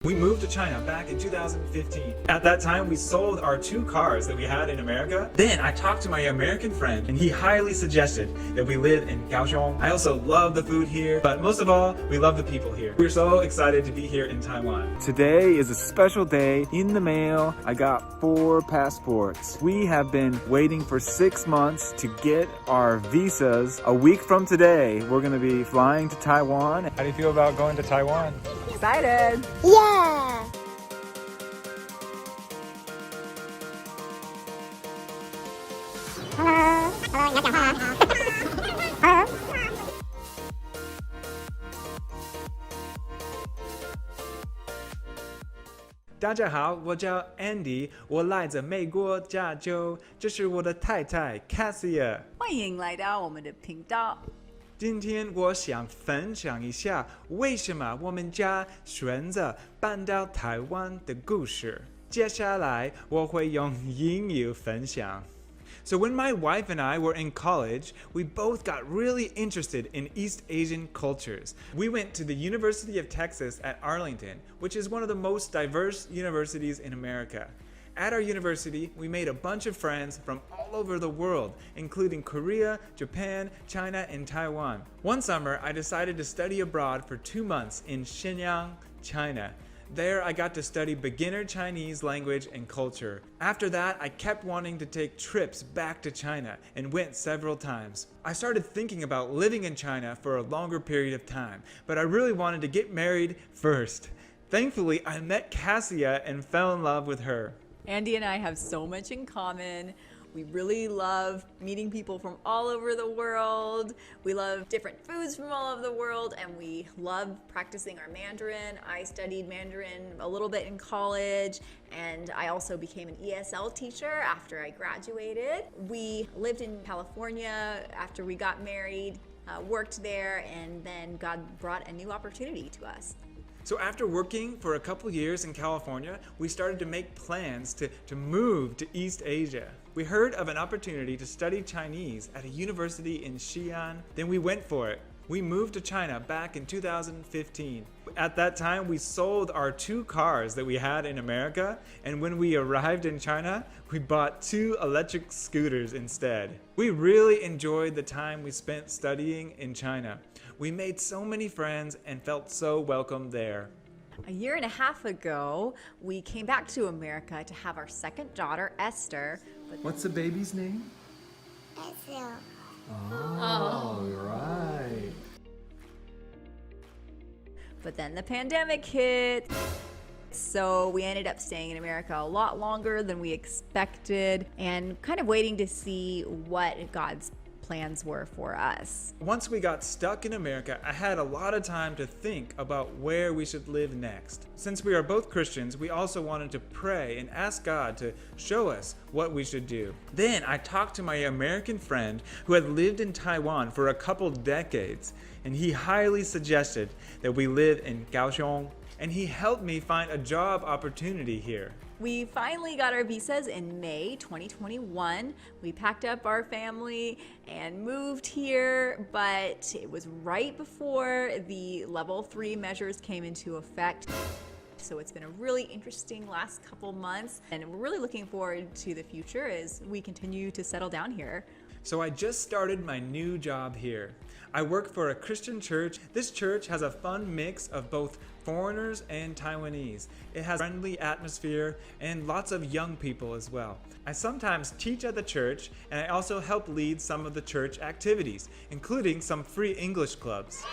We moved to China back in 2015. At that time, we sold our 2 cars that we had in America. Then I talked to my American friend and he highly suggested that we live in Kaohsiung. I also love the food here, but most of all, we love the people here. We're so excited to be here in Taiwan. Today is a special day. In the mail, I got 4 passports. We have been waiting for 6 months to get our visas. A week from today, we're gonna be flying to Taiwan. How do you feel about going to Taiwan? Excited! Yeah! Hello. Hello, 你要讲话吗？Hello. 大家好，我叫 Andy， 我来自美国加州，这是我的太太 Cassia。欢迎来到我们的频道。今天我想分享一下为什么我们家选择搬到台湾的故事。接下来我会用英语分享。So when my wife and I were in college, we both got really interested in East Asian cultures. We went to the University of Texas at Arlington, which is one of the most diverse universities in America. At our university, we made a bunch of friends from all over the world, including Korea, Japan, China, and Taiwan. One summer, I decided to study abroad for 2 months in Shenyang, China. There, I got to study beginner Chinese language and culture. After that, I kept wanting to take trips back to China and went several times. I started thinking about living in China for a longer period of time, but I really wanted to get married first. Thankfully, I met Cassia and fell in love with her. Andy and I have so much in common. We really love meeting people from all over the world. We love different foods from all over the world, and we love practicing our Mandarin. I studied Mandarin a little bit in college, and I also became an ESL teacher after I graduated. We lived in California after we got married, worked there, and then God brought a new opportunity to us. So after working for a couple years in California, we started to make plans to move to East Asia. We heard of an opportunity to study Chinese at a university in Xi'an. Then we went for it. We moved to China back in 2015. At that time, we sold our 2 cars that we had in America, and when we arrived in China, we bought 2 electric scooters instead. We really enjoyed the time we spent studying in China. We made so many friends and felt so welcome there. A year and a half ago, we came back to America to have our second daughter, Esther. But What's the baby's name? Ezio. Oh, right. But then the pandemic hit. So we ended up staying in America a lot longer than we expected and kind of waiting to see what God's plans were for us. Once we got stuck in America, I had a lot of time to think about where we should live next. Since we are both Christians, we also wanted to pray and ask God to show us what we should do. Then I talked to my American friend who had lived in Taiwan for a couple decades, and he highly suggested that we live in Kaohsiung, and he helped me find a job opportunity here. We finally got our visas in May 2021. We packed up our family and moved here, but it was right before the level 3 measures came into effect. So it's been a really interesting last couple months, and we're really looking forward to the future as we continue to settle down here. So I just started my new job here. I work for a Christian church. This church has a fun mix of both foreigners and Taiwanese. It has a friendly atmosphere and lots of young people as well. I sometimes teach at the church, and I also help lead some of the church activities, including some free English clubs.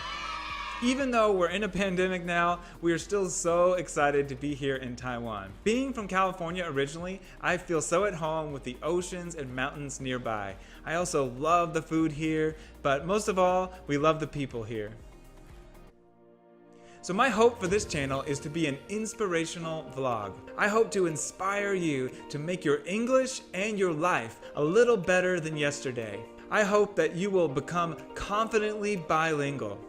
Even though we're in a pandemic now, we are still so excited to be here in Taiwan. Being from California originally, I feel so at home with the oceans and mountains nearby. I also love the food here, but most of all, we love the people here. So my hope for this channel is to be an inspirational vlog. I hope to inspire you to make your English and your life a little better than yesterday. I hope that you will become confidently bilingual.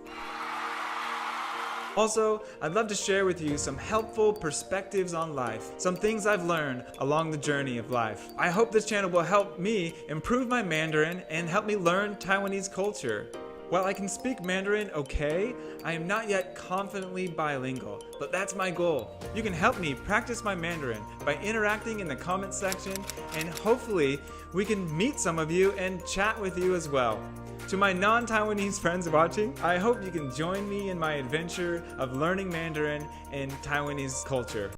Also, I'd love to share with you some helpful perspectives on life, some things I've learned along the journey of life. I hope this channel will help me improve my Mandarin and help me learn Taiwanese culture. While I can speak Mandarin okay, I am not yet confidently bilingual, but that's my goal. You can help me practice my Mandarin by interacting in the comment section, and hopefully we can meet some of you and chat with you as well. To my non-Taiwanese friends watching, I hope you can join me in my adventure of learning Mandarin and Taiwanese culture.